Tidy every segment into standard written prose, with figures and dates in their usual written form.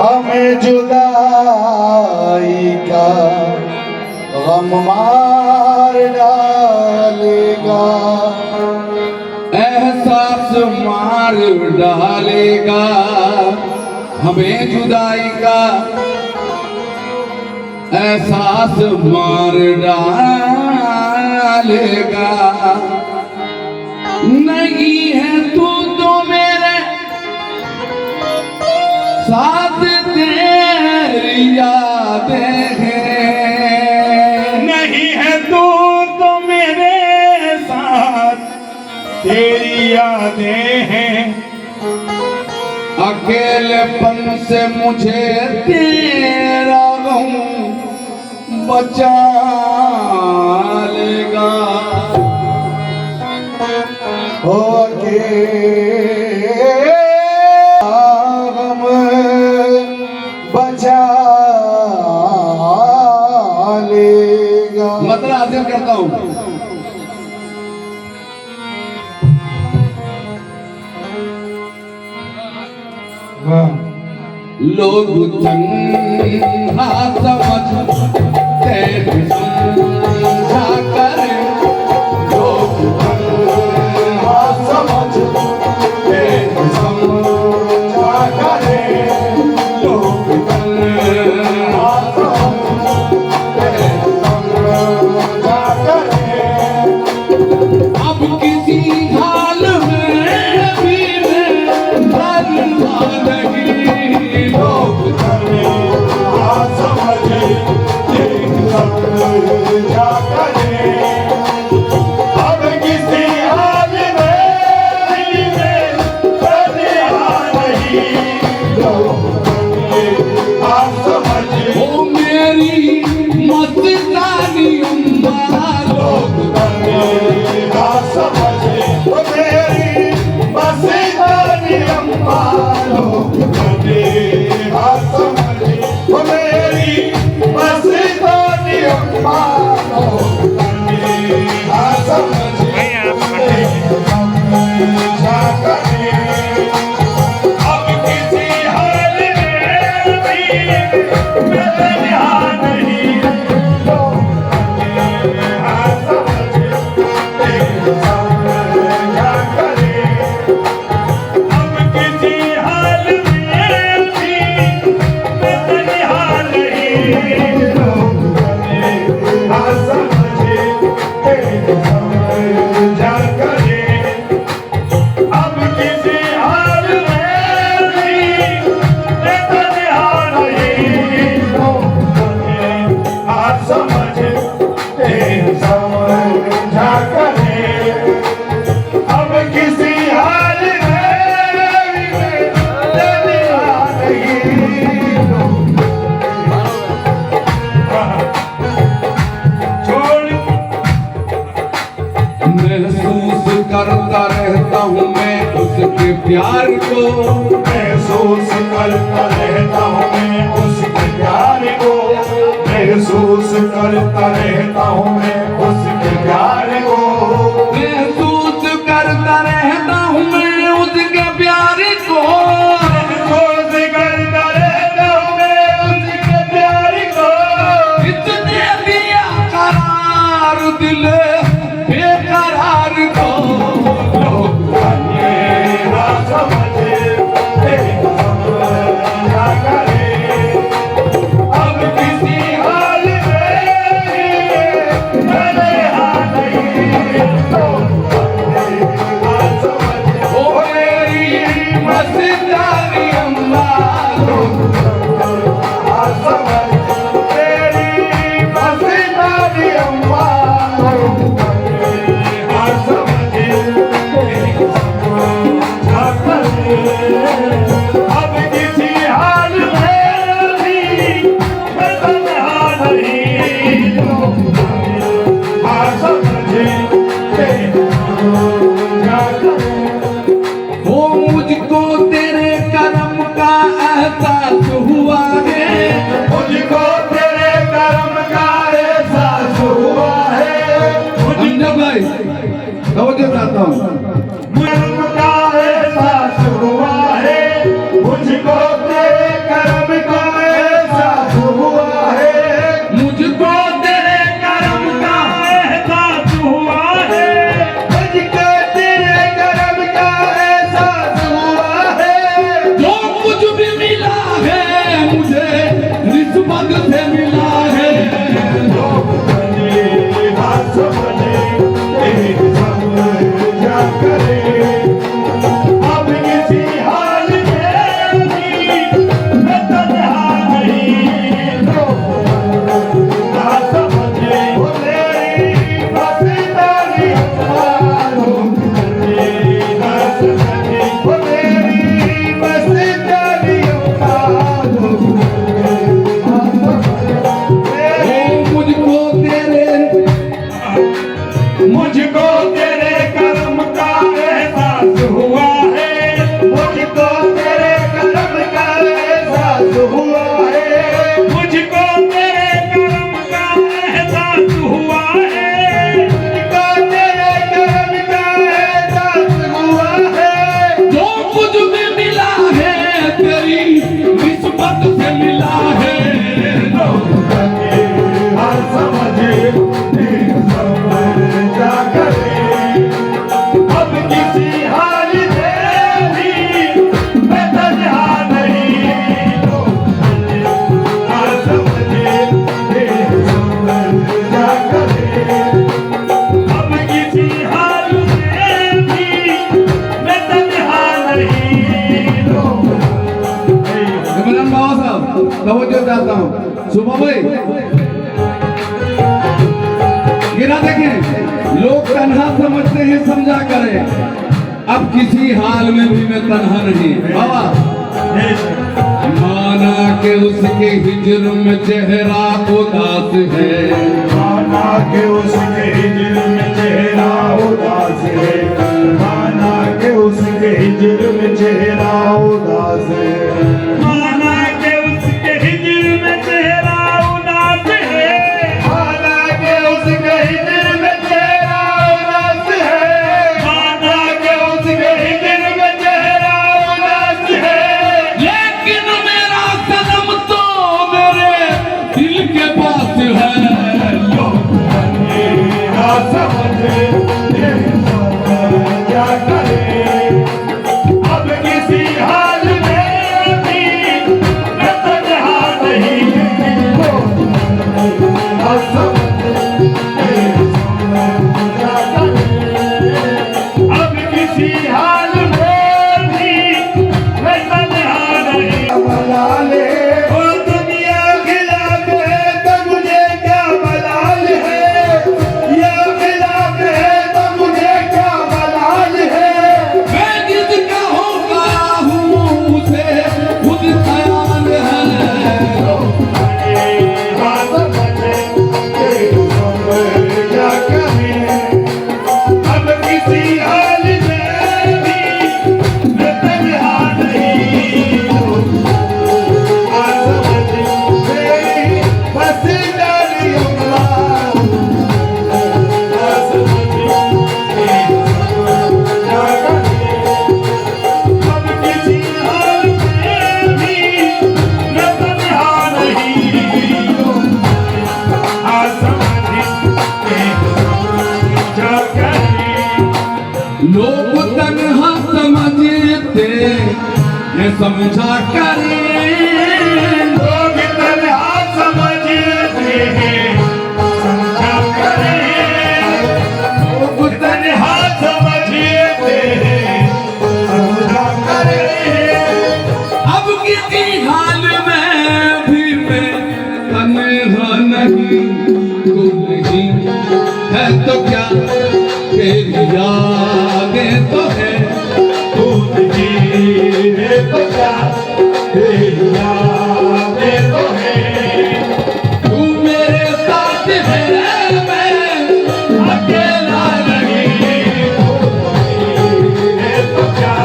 हमें जुदाई का गम मार डालेगा, एहसास मार डालेगा, हमें जुदाई का एहसास मार डालेगा। नहीं है तू तो मेरे साथ तेरी यादें हैं, नहीं है तू तो मेरे साथ तेरी यादें हैं। अकेलेपन से मुझे तेरा गम बचा लेगा। हो के गम बचा लेगा। मतलब हासिल करता हूँ। लोग तन्हा समझते समझा कर, लोग तन्हा समझते समझा कर, लोग तन्हा समझते समझा कर। अब किसी हाल में भी तन्हा नहीं, लोग तन्हा समझते समझा कर। अब किसी हाल में तन्हा नहीं, आप समझ ओ मेरी मस्तानी अम्मा, लोग तन्हा समझे। ओ मेरी मस्तानी अम्मा, लोग तन्हा समझे। ओ मेरी मस्तानी अम्मा, लोग तन्हा समझे समझा करे। अब किसी हाल में भी तन्हा नहीं, लोग तन्हा समझे समझा करे। अब किसी हाल में भी तन्हा नहीं, लोग तन्हा समझे समझा करे। अब किसी हाल में भी तन्हा नहीं, लोग तन्हा समझे समझा करे। अब किसी हाल में तन्हा नहीं, छोड़ महसूस करता रहता हूँ मैं उसके प्यार को, महसूस करता रहता हूँ मैं उसके प्यार को, महसूस करता रहता हूँ मैं उसके प्यार को, महसूस करता रहता हूँ मैं उसके प्यार को, महसूस करता रहता हूँ मैं उसके प्यार को। इसने दिया करार दिल बेकरार को, लोग तन्हा समझे समझा करे। अब किसी हाल में तन्हा नहीं, लोग तन्हा समझे। ओ मेरी मस्तानी अम्मा, लोग तन्हा समझे तेरी मस्तानी अम्मा, लोग तन्हा समझे समझा करे। अब किसी हाल में भी तन्हा नहीं, लोग तन्हा समझे समझा करे। वो मुझको तेरे करम का एहसास मुझको तेरे कर्म का एहसास हुआ है, मुझको तेरे कर्म का एहसास हुआ है, मुझको तेरे कर्म का एहसास हुआ है। जो कुछ भी मिला है मुझे निस्बत से मिला है। लोग बने हाथ बने तेरी समझा करे, अब किसी हाल में भी मैं तन्हा नहीं। लोग हाथ बने तेरी बसेदारी, लोग बने हाथ बने तेरी बसेदारी, लोग मुझको तेरे कर्म का एहसास हुआ है, मुझको तेरे कर्म का एहसास हुआ है, मुझको तेरे कर्म का एहसास हुआ है, मुझको तेरे कर्म का एहसास हुआ है। जो कुछ भी मिला है तेरी निस्बत से मिला है। लोग बने हर समझे समझा करे, अब किसी हाल में भी मैं तन्हा नहीं। लोग बने हर समझे समझा करे, अब किसी हाल में भी मैं तन्हा नहीं। लोग इमरान बाबा साहब तवज्जो चाहता हूँ। सुबह भाई ये ना देखें, लोग तन्हा समझते हैं, समझा करें। अब किसी हाल में भी मैं तन्हा नहीं। बाबा माना के उसके हिज्र में चेहरा उदास है, माना के उसके हिज्र में चेहरा उदास है, माना के उसके हिज्र में चेहरा उदास है, माना के उसके हिज्र में चेहरा उदास है, माना के उसके हिज्र में चेहरा उदास है, माना के उसके हिज्र में चेहरा उदास है। लेकिन मेरा सनम तो मेरे दिल के पास है। लोग बने ना समझे क्या करे, अब किसी हाल में भी मैं तन्हा नहीं। लोग बने ना समझे क्या करे, अब किसी हाल में भी मैं तन्हा नहीं। बना ले ओ दुनिया खिलाफ है तो मुझे क्या मलाल है, या खिलाफ है तो मुझे क्या मलाल है। मैं जिसका होगा हूँ उसे खुद ख्याल है। हाथ बने समझा करे, अब किसी हाल में भी मैं तन्हा नहीं। हाथ बने बस डाली हाथ बने समझा करे, अब किसी हाल में भी मैं तन्हा नहीं। हाथ बने समझा करे, लोग तन्हा समझते हैं, समझा करें। लोग तन्हा समझते हैं, समझा करें। लोग तन्हा समझते हैं, समझा करें। अब किसी हाल में भी मैं तन्हा नहीं। तू नहीं है तो क्या तेरी यादें तो है। तू नहीं है तो क्या तेरी यादें तो है। तू मेरे साथ है, मैं अकेला नहीं। तू नहीं है तो क्या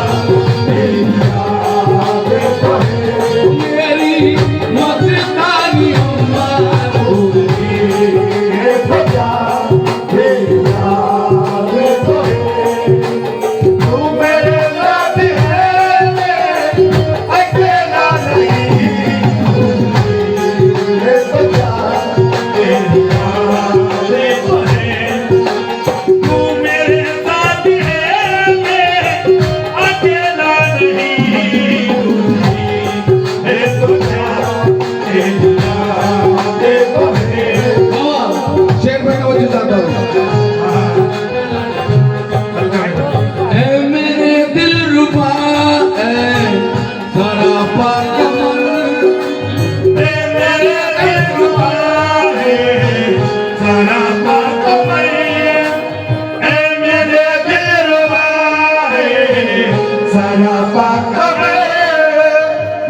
तेरी यादें तो है। मेरी मस्तानियों तू नहीं है तो क्या तेरी यादें तो है। तू मेरे साथ है, मैं अकेला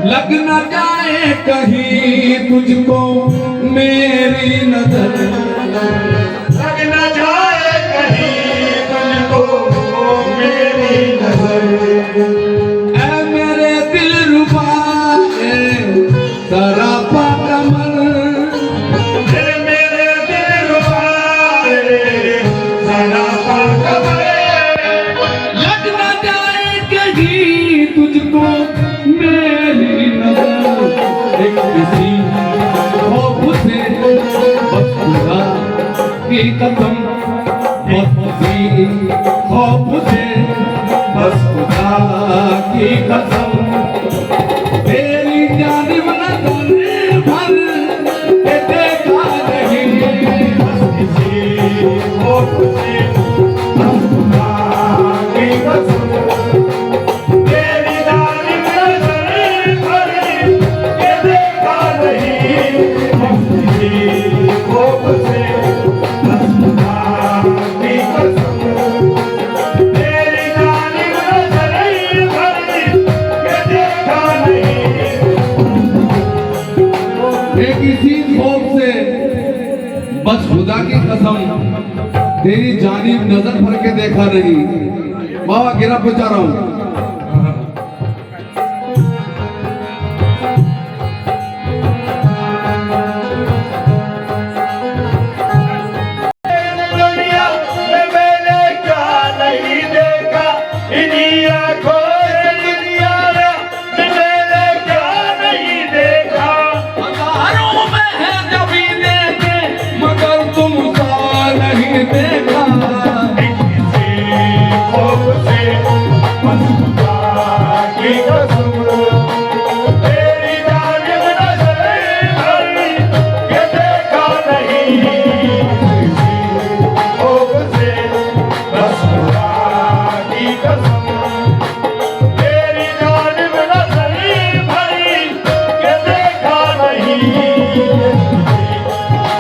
लग न जाए कहीं तुझको मेरी नजर, लग न जाए कहीं तुझको मेरी नजर। ऐ मेरे दिल रुबा सरापा कमर, मेरे दिल रुबाए सरापा कमर। लग न जाए कहीं तुझको मेरी नजर, एक किसी खौफ से बस खुदा की कसम, बस किसी खौफ से बस खुदा की कसम, तेरी जानिब नजर भर के देखा नहीं, बस किसी खौफ से बस खुदा की कसम, तेरी जानिब नजर भर के देखा नहीं। बस किसी खौफ से बस खुदा की कसम, तेरी जानिब नजर भर के देखा नहीं। एक इसी खौफ से बस खुदा की कसम, तेरी जानिब नजर भर के देखा नहीं। बाबा गिरा पहुंचा रहा हूं। दुनिया में मैंने क्या नहीं देखा, इन्हीं आँखों से दुनिया में मैंने क्या नहीं देखा। हजारों में है जभी देखे मगर तुम सा नहीं देखा, किसी खौफ से बस खुदा की कसम, तेरी जानिब नजर भर के देखा नहीं। किसी खौफ से बस खुदा की कसम, तेरी जानिब नजर भर के देखा नहीं।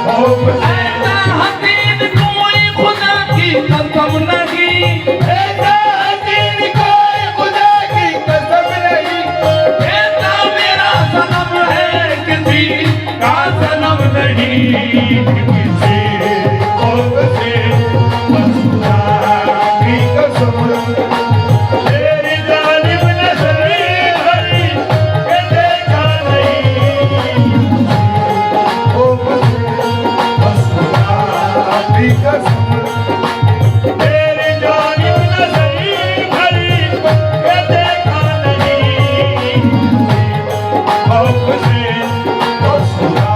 खौफ से ऐसा हसीन कोई खुदा की कसम नहीं, ऐसा हसीन कोई खुदा की कसम नहीं। ऐसा मेरा सनम है किसी का सनम नहीं। किसी खौफ से बस खुदा की कसम, तेरी जानिब नजर भर के देखा नहीं। खौफ से बस खुदा की कसम, तेरी जानिब नजर भर के देखा नहीं। खौफ से बस खुदा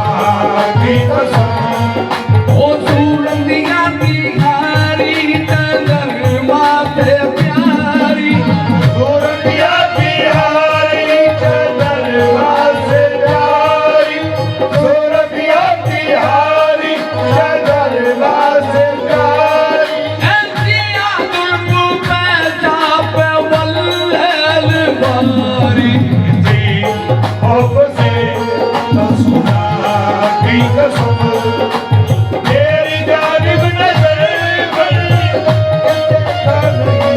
की कसम, ओ सूरतिया बिहारी नजर माथे प्यारी, सूरतिया बिहारी चंद्रमा से प्यारी, सूरतिया बिहारी चंद्रमा से प्यारी। ऐसिया दुर्गु पे चापे वल्लैल बारी, किसी खौफ से बस खुदा की कसम, तेरी जानिब नजर भर के देखा नहीं।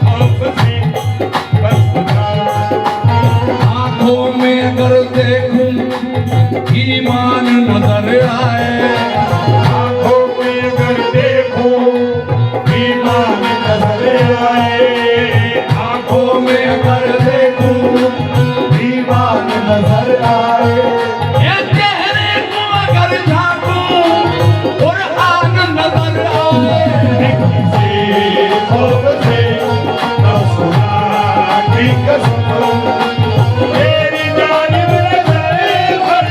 खौफ से बस खुदा आंखों में अगर देखूं ईमान नजर आए, आँखों में अगर देखूं ईमान नजर आए। आँखों में अगर देखूं ईमान नजर आए। ये चेहरे को अगर झांकूं कुरान नजर आए, किसी खौफ से बस खुदा की कसम, तेरी जानिब नजर भर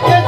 के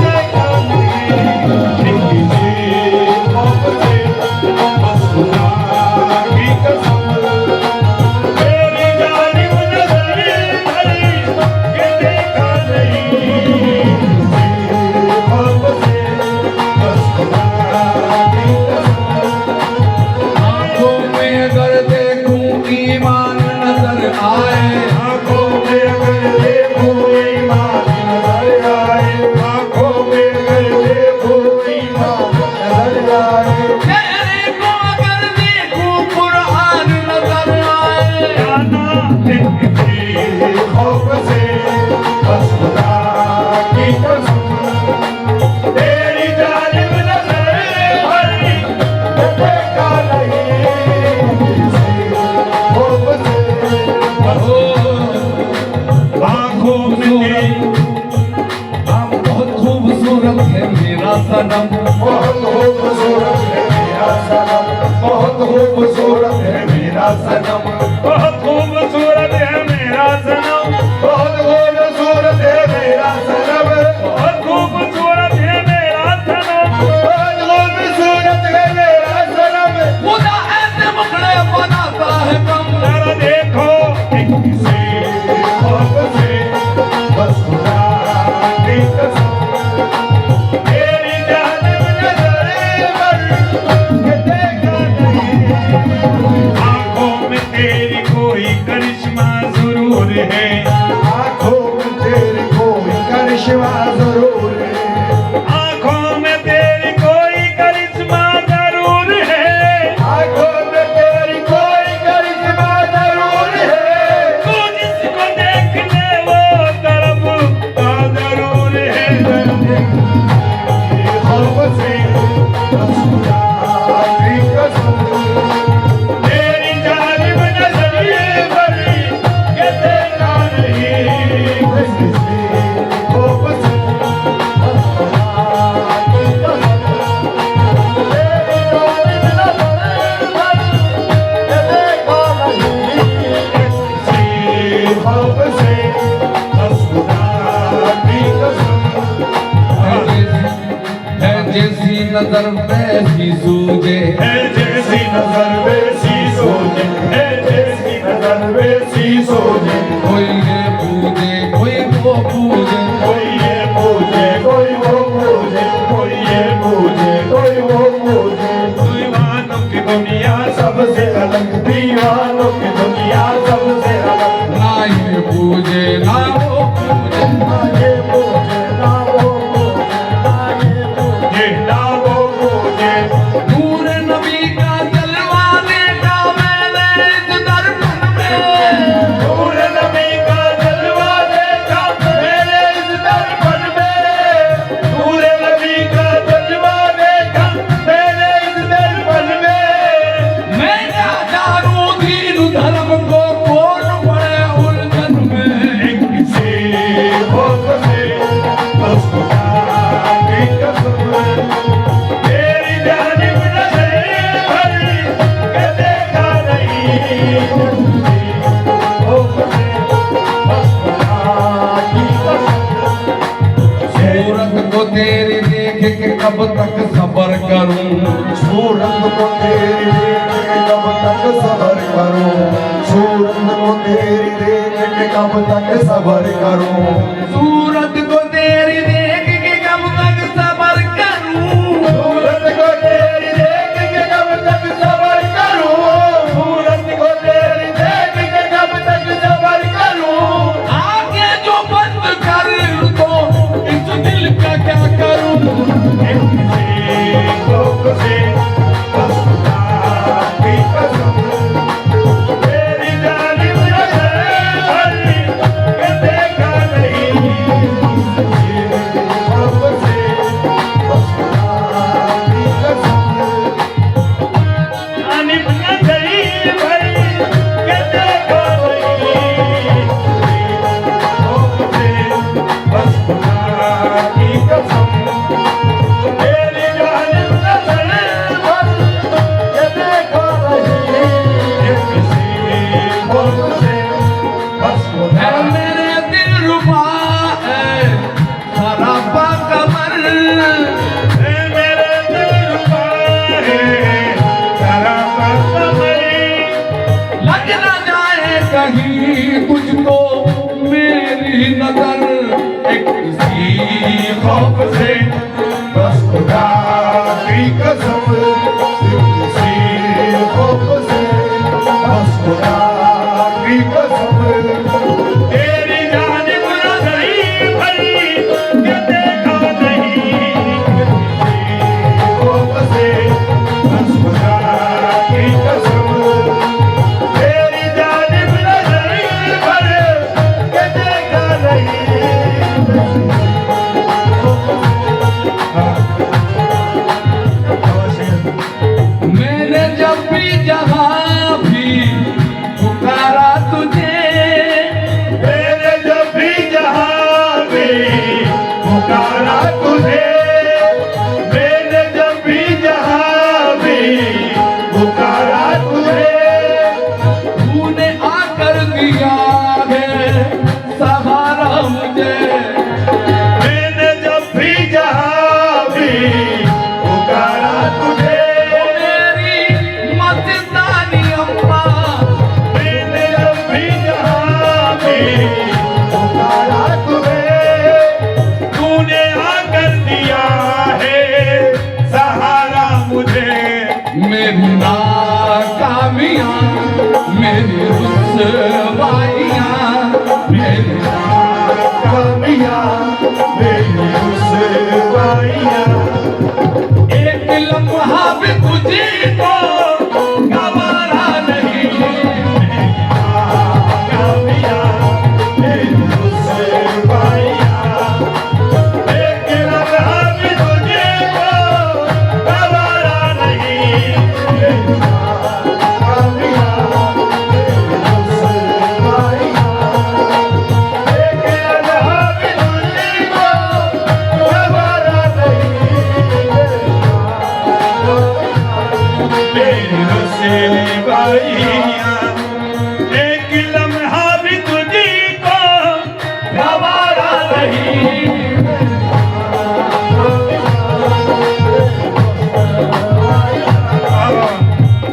सनम। बहुत खूबसूरत है मेरा सनम, बहुत खूबसूरत है मेरा सनम, बहुत खूबसूरत है मेरा सनम, बहुत खूबसूरत है मेरा सनम, बहुत खूबसूरत है मेरा सनम, बहुत खूबसूरत है मेरा सनम। खुदा ऐसे मुखड़े बनाता है कम। जरा देखो किसी ख्वाब से बस खुदा की कसम, तेरी जानिब नजरे पर ये देखा नहीं, आंखों में तेरी कोई करिश्मा जरूर है, आंखों में तेरी कोई करिश्मा जरूर है, आंखों में तेरी कोई करिश्मा जरूर है, आंखों में तेरी कोई करिश्मा जरूर है, तू जिसको देख ले वो तरफ का जरूर है। ये ख्वाब से बस खुदा की कसम, तेरी जानिब नजरिए पर ये देखा नहीं, किसी ख्वाब से बस खुदा की कसम, तेरी जानिब नजरिए पर ये देखा नहीं, किसी ख्वाब से बस खुदा की कसम। है जैसी नजर वैसी सूझे, है जैसी नजर वैसी सोचे, है जैसी नजर वैसी सोचे, कोई ये पूजे कोई वो पूजे। कोई ये पूजे कोई वो पूजे, कोई ये पूजे कोई वो पूजे, दीवानों की दुनिया सबसे अलग, दीवानों की दुनिया सबसे अलग, ना ये पूजे ना वो पूजे। ना ये पूजे ना वो पूजे, ना ये पूजे ना वो पूजे, नूर नबी का जलवा देखा मैंने इस दर्पण में। नूर नबी का जलवा देखा मेरे इस दर्पण में, नूर नबी का जलवा देखा मेरे इस दर्पण में, मैं क्या जानूं दीन धर्म को कौन पड़े उलझन में। किसी ख्वाब से बस खुदा की कसम, तेरी जानिब नजरें भरी के देखा नहीं, किसी ख्वाब से बस खुदा की कसम, सूरत को तेरी देख के कब तक सबर करूं। सूरत को तेरी देख के कब तक सबर करूं, सूरत को तेरी देख के कब तक सबर करूं, सूरत को तेरी देख के कब तक सबर करूं। सूरत को तेरी देख के कब तक सबर करूं, सूरत को तेरी देख के कब तक सबर करूं, आगे जो बंद कर दो इस दिल का क्या करूं। किसी ख्वाब से बस खुदा की कसम, तेरी जानिब नजरें भरी के देखा नहीं, किसी ख्वाब से बस खुदा की कसम, जानिब नजरें भरी के देखा नहीं, ख्वाब से बस खुदा की कसम, तेरी जानिब नजरें भरी के देखा नहीं, किसी ख्वाब से बस खुदा। है मेरे दिल रुबा है सरापा कमर। ए मेरे दिलरुबा है सरापा कमर, लग न जाए कहीं तुझको मेरी नजर। एक किसी खौफ से बस खुदा की कसम, किसी खौफ से बस खुदा की कसम, तेरी जानिब नजरें भरी के देखा नहीं, सहारा मुझे। मैंने जब भी जहाँ भी पुकारा तुझे, मेरी मस्तानी अम्मा, मैंने जब भी जहाँ भी पुकारा तुझे, तूने आकर दिया है सहारा मुझे। मेरी नाकामियाँ, मेरी रुसवाइयाँ, मेरी नाकामियाँ, मेरी रुसवाइयाँ, एक लम्हा भी तुझे को गवारा नहीं। नाकामियाँ, मेरी रुसवाइयाँ, एक लम्हा भी तुझे को गवारा नहीं। नाकामियाँ, मेरी रुसवाइयाँ, एक लम्हा भी तुझे को गवारा नहीं। मेरी रुसवाइयाँ, एक लम्हा भी तुझे को गवारा नहीं।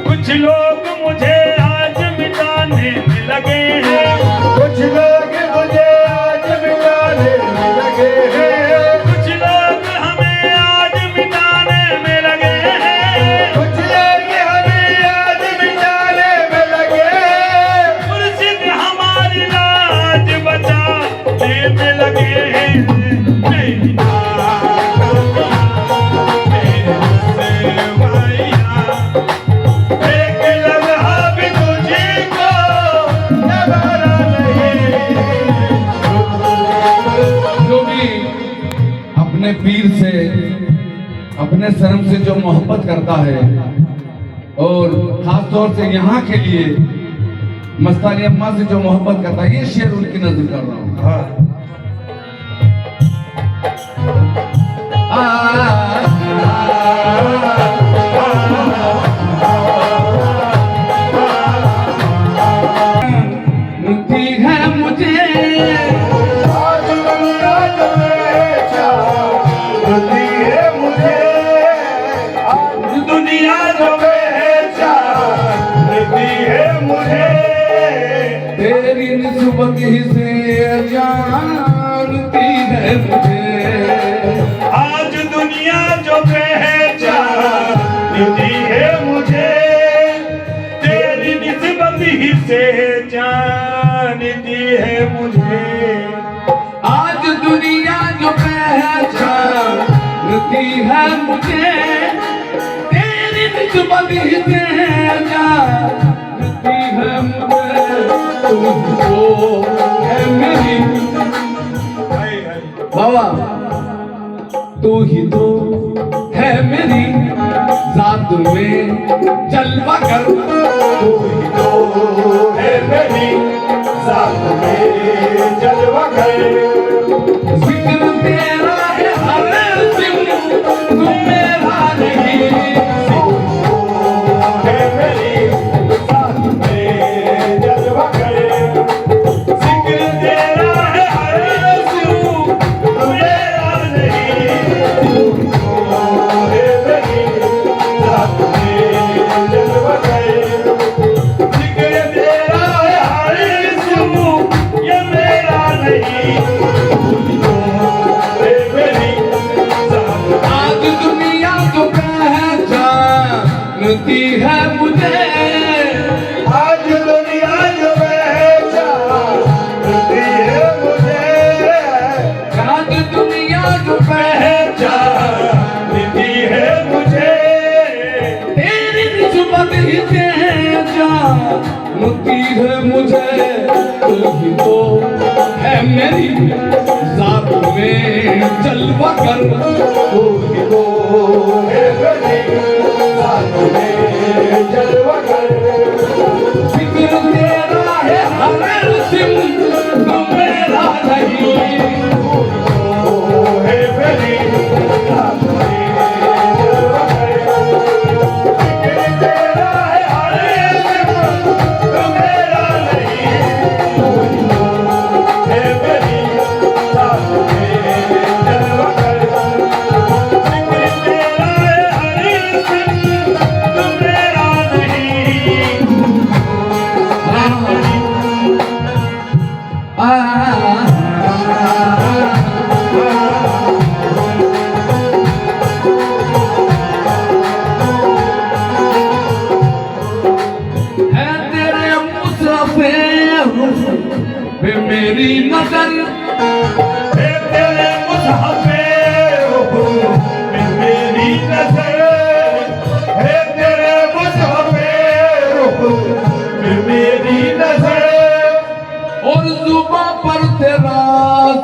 कुछ लोग मुझे आज मिटाने में लगे हैं, कुछ लोग मुझे आज मिटाने में लगे हैं, कुछ लोग हमें आज मिटाने में लगे हैं, कुछ लोग हमें आज मिटाने में लगे हैं। मुर्शिद हमारी लाज बचाने में लगे हैं। मेरी नाकामियाँ, मेरी रुसवाइयाँ, एक लम्हा भी तुझे को गवारा नहीं। जो भी अपने पीर से, अपने शर्म से जो मोहब्बत करता है, और खास तौर से यहाँ के लिए मस्तानी अम्मा से जो मोहब्बत करता है, ये शेर उनकी नजर कर रहा हूँ। हाँ। मिलती है मुझे आज दुनिया जो बेचारती है मुझे, आज दुनिया जो बेचारती है मुझे, तेरी निस्बत ही से जानती है मुझे। आज दुनिया जो पहचानती है मुझे, तेरी निस्बत ही से जानती है मुझे। आज दुनिया जो पहचानती है मुझे, तेरी निस्बत ही से जानती है मुझे। तुम तो है मेरी बाबा, तू ही तो है मेरी जात में जलवा कर। तू ही तो है मेरी साथ में जलवा कर। जिक्र तेरा है हर सिम, तू मेरा नहीं। तू है मेरी साथ में जलवा कर। जिक्र तेरा है हर सिम, तू मेरा नहीं। तू है मेरी साथ में जलवा कर। जिक्र तेरा है हर सिम, ये मेरा नहीं। तू है मेरी साथ में। आज दुनिया जो पहचानती है मुझे, आज दुनिया जो पहचानती है मुझे, आज दुनिया जो पहचानती है मुझे, तेरी निस्बत ही से जानती है मुझे। तू ही तो है मेरी जात में जलवा कर। तू ही तो है मेरी साथ में जलवा कर। जिक्र तेरा है हर सिम, तू मेरा नहीं। तू है मेरी साथ में जलवा कर। जिक्र तेरा है हर सिम, तू मेरा नहीं। तू है तेरे मुसाफिर पे मेरी नजर, है तेरे मुसाफिर पे मेरी नजर, है तेरे मुसाफिर पे मेरी नजर। और जुबां पर तेरा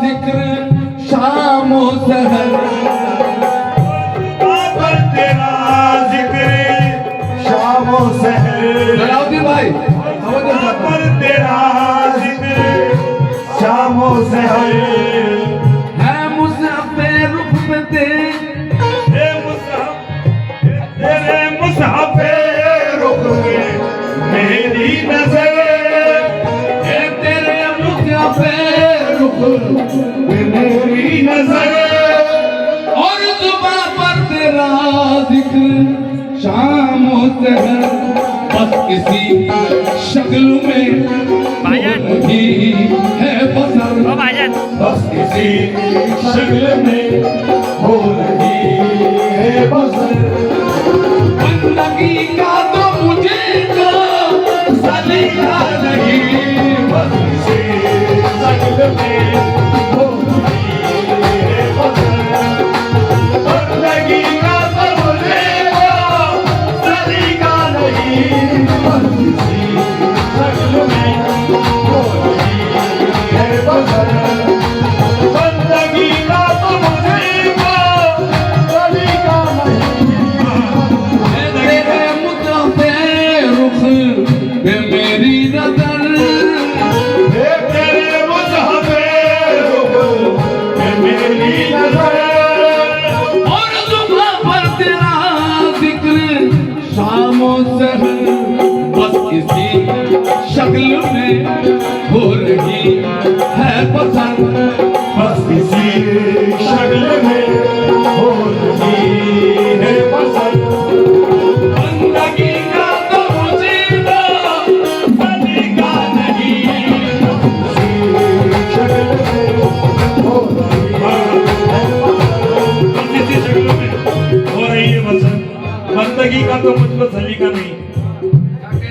जिक्र शाम और सहर, पर तेरा जिक्र शाम और सहर, जलाउद्दीन भाई पर तेरा जिक्र शाम और सहर। है मुसाफिर रुख पे तेरे मुसाफिर रुख पे मेरी नजर, है तेरे मुसाफिर रुख पे मेरी नजर। और जुबां पर तेरा जिक्र शाम और सहर, बस इसी शक्ल में ही है बसर, बस इसी शक्ल में हो रही है बसर। बंदगी का तो मुझे तो सलीका नहीं, बस इसी शक्ल में हो रही है बसर। बंदगी का तो मुझे तो सलीका नहीं, बस इसी शक्ल में हो रही है बसर। बंदगी का तो मुझे तो सलीका नहीं। तेरे मुसाफिर रुख पे मेरी नजर, हे तेरे मुसाफिर पे मेरी नजर। और जुबां पर तेरा जिक्र शाम और सहर, बस इसी शक्ल में हो रही है बसर। बस इसी शक्ल में हो रही है बसर। बंदगी का तो मुझे तो सलीका नहीं, इसी शक्ल में हो रही है बसर। बस इसी शक्ल में हो रही है बसर। बंदगी का तो मुझको सलीका नहीं।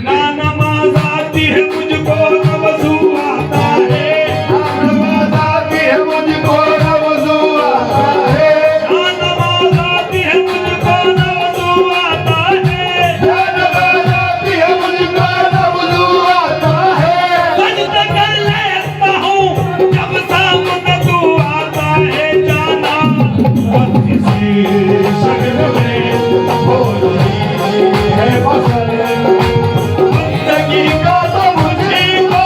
ना नमाज आती है मुझको न वज़ू आता है, ना नमाज आती है मुझको न वज़ू आता है, ना नमाज आती है मुझको न वज़ू आता है, ना नमाज आती है मुझको न वज़ू आता है। सजदा कर लेता हूँ जब सामने तू आता है जाना, बस इसी शक्ल में हो रही है बसर। बंदगी का तो मुझे को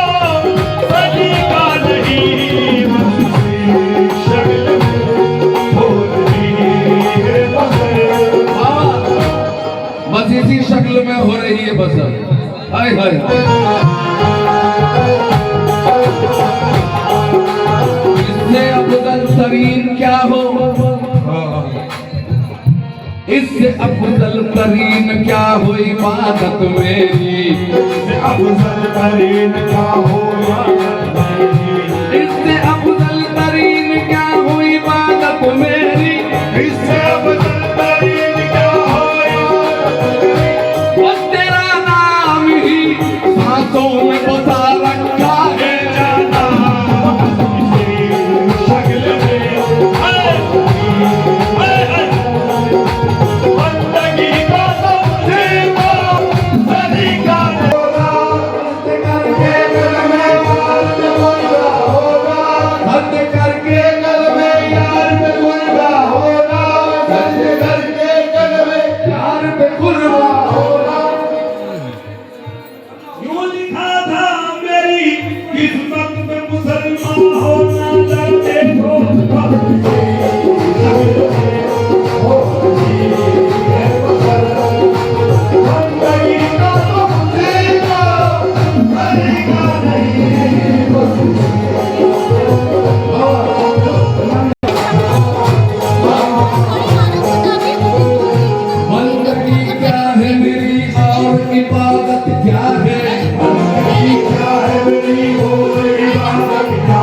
सलीका नहीं, बस इसी शक्ल में हो रही है बसर। बस इसी शक्ल में हो रही है बसर। हाय हाय इससे अफजल तरीन क्या हो, इससे अफजल तरीन क्या हो इबादत मेरी, अफजल तरीन क्या हो इससे अफजल तरीन क्या हो इबादत मेरी, इससे अफजल तरीन क्या हो। बस तेरा नाम ही सांसों में बसा रखा है जाना, इसी शक्ल में बंदगी का तो मुझे तो सलीका होगा। बंद करके कल में यार पे गुरबा होगा, बंद करके कल में यार पे गुरबा होगा। यूं लिखा था मेरी किस्मत में मुसलमान होना, डरते हो बंदगी का तो मुझे तो सलीका नहीं, बस बंदगी क्या है मेरी और इबादत क्या है, बंदगी क्या है मेरी और इबादत क्या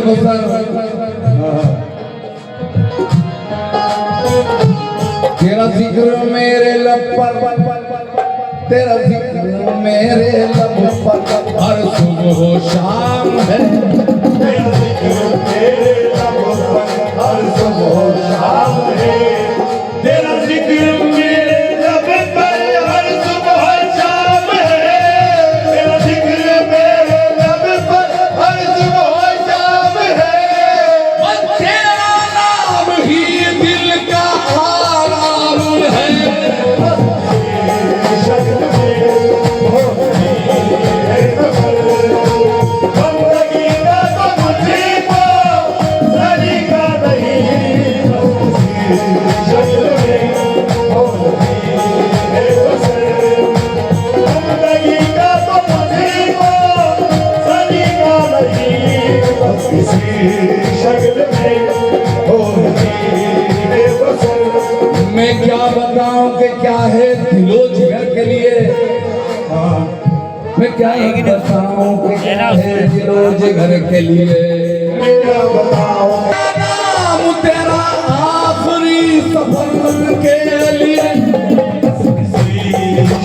बसर तेरा जिक्र मेरे लब पर, तेरा जिक्र मेरे लब पर हर सुबह शाम है। तेरा जिक्र मेरे लब पर हर सुबह शाम है। तेरा जिक्र मेरे लब पर हर सुबह शाम है। तेरा जिक्र मेरे लब पर हर सुबह शाम है। तेरा नाम ही दिल का आराम है। शक्ल में होती है बंदगी का तो मुझे को सलीका नहीं। शक्ल में होती है बंदगी का तो मुझे को सलीका नहीं। बस किसी शक्ल में होती है बसर। मैं क्या बताऊं कि क्या है दिलो जिगर के लिए। मैं क्या बताऊं कि क्या है दिलो जिगर के लिए। क्या बताऊं नाम तेरा आखिरी सफर के लिए।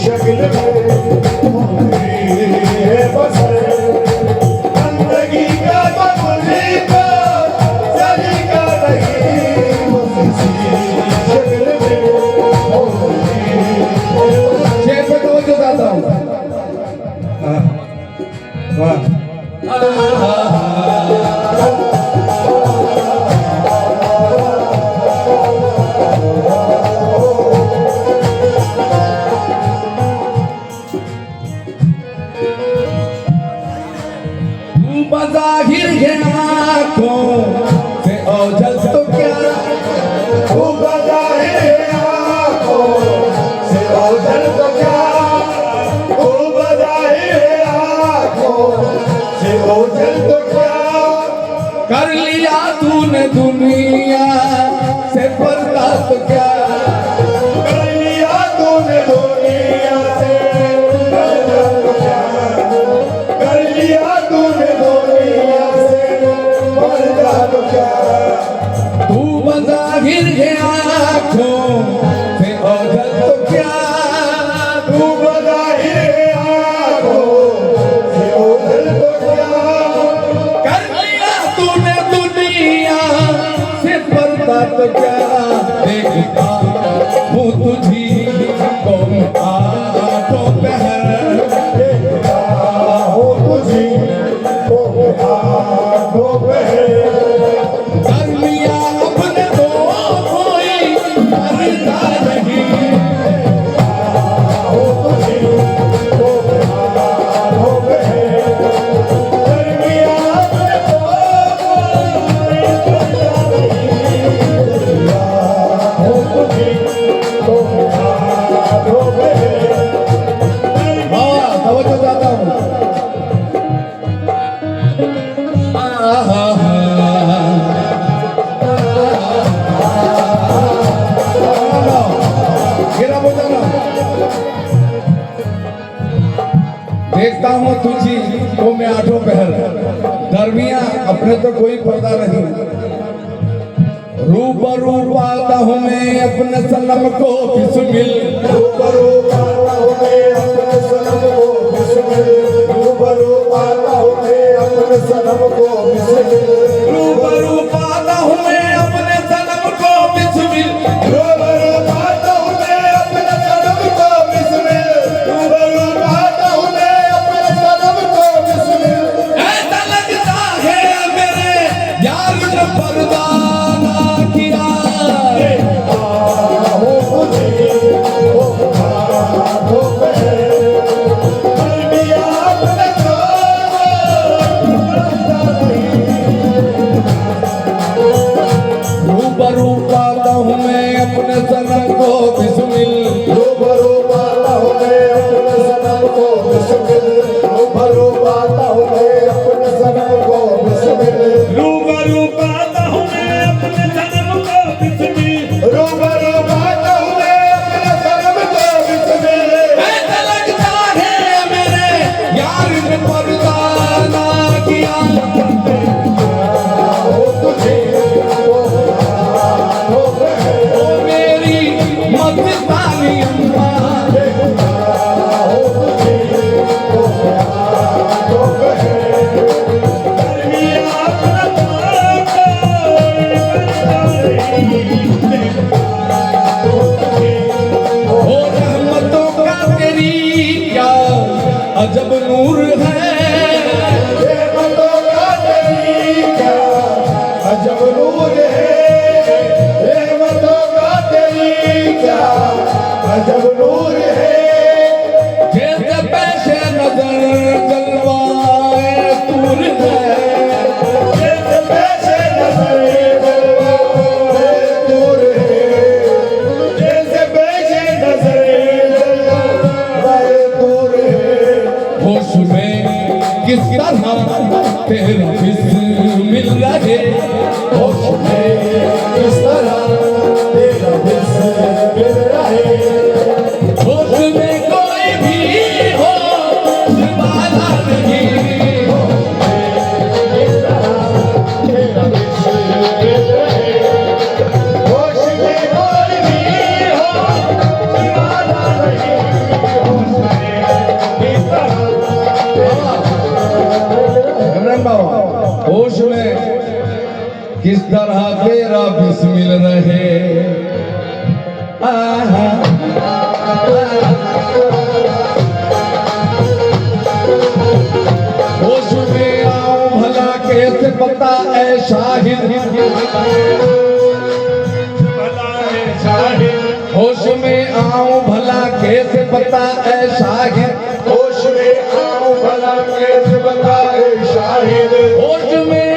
शक्ल में होती है बसर। बंदगी का तो मुझे को सलीका नहीं। शक्ल में होती है बसर। शेर पे तवज्जो चाहता हूं। वाह बज़ाहिर है आँखों से ओझल तो क्या। वो बज़ाहिर है आँखों से ओझल तो क्या। वो बज़ाहिर है आँखों से ओझल तो क्या। कर लिया तूने दुनिया से पर्दा तो क्या। कर लिया तूने दुनिया से पर्दा तो क्या। कर लिया तूने दुनिया से पर्दा तो क्या। तू बज़ाहिर है आँखों से ओझल तो क्या। तू बज़ाहिर है आँखों से ओझल तो क्या। कर लिया तूने दुनिया से पर्दा तो क्या। देखता हूँ तुझी को आँखों पे है। देखता हूँ तुझी को आँखों पे है। कर लिया अपने को कोई पर्दा नहीं। हूँ तुझी को आँखों पे है। कर लिया अपने को कोई पर्दा नहीं। देखता हूँ तुझी को आँखों पे है। हाँ तवज्जो चाहता हूँ। गिरा बजाना। देखता हूँ तुझी को मैं आठों पहर। दरमिया अपने तो कोई पर्दा नहीं। रूबरू पाता हूँ मैं अपने सनम को बिस्मिल। रूबरू पाता हूँ मैं अपने सनम को बिस्मिल। रूबरू पाता हूँ मैं अपने सनम को बिस्मिल। रूबरू पाता हूँ मैं अपने सनम को बिस्मिल। रूबरू पाता हूँ मैं अपने सनम को बिस्मिल। रूबरू पाता हूँ मैं अपने सनम को बिस्मिल। ऐसा लगता है मेरे यार ने पर्दा ना किया। हूँ तुझे वो आँखों पे अलविया अपने को पर्दा नहीं। रूबरू पाता हूँ मैं अपने सनम को बिस्मिल। रूबरू पाता हूँ मैं अपने सनम को बिस्मिल। रूबरू पाता हूँ मैं अपने सनम को बिस्मिल। रूबरू पाता हूँ मैं अपने सनम अजब नूर है जैसे पैसे नजर जलवाए तूर है जैसे पैसे नजर जलवाए दूर है जैसे पैसे नजर जलवाए दूर है होश में किस तरह तेरा मिल रहे होश में किस तरह तेरा मिल रहे होश में कोई भी हो वाला नहीं तेरा मिल रहे होश में कोई भी हो दीवाना नहीं होश में किस तरह इमरान बाबा होश में किस तरह तेरा बिस्मिल रहे आहा होश में आऊं भला कैसे पता ऐ शाहिद भला है शाहिद होश में आऊं भला कैसे पता ऐ शाहिद होश में आओ भला कैसे बताए शाहिद होश में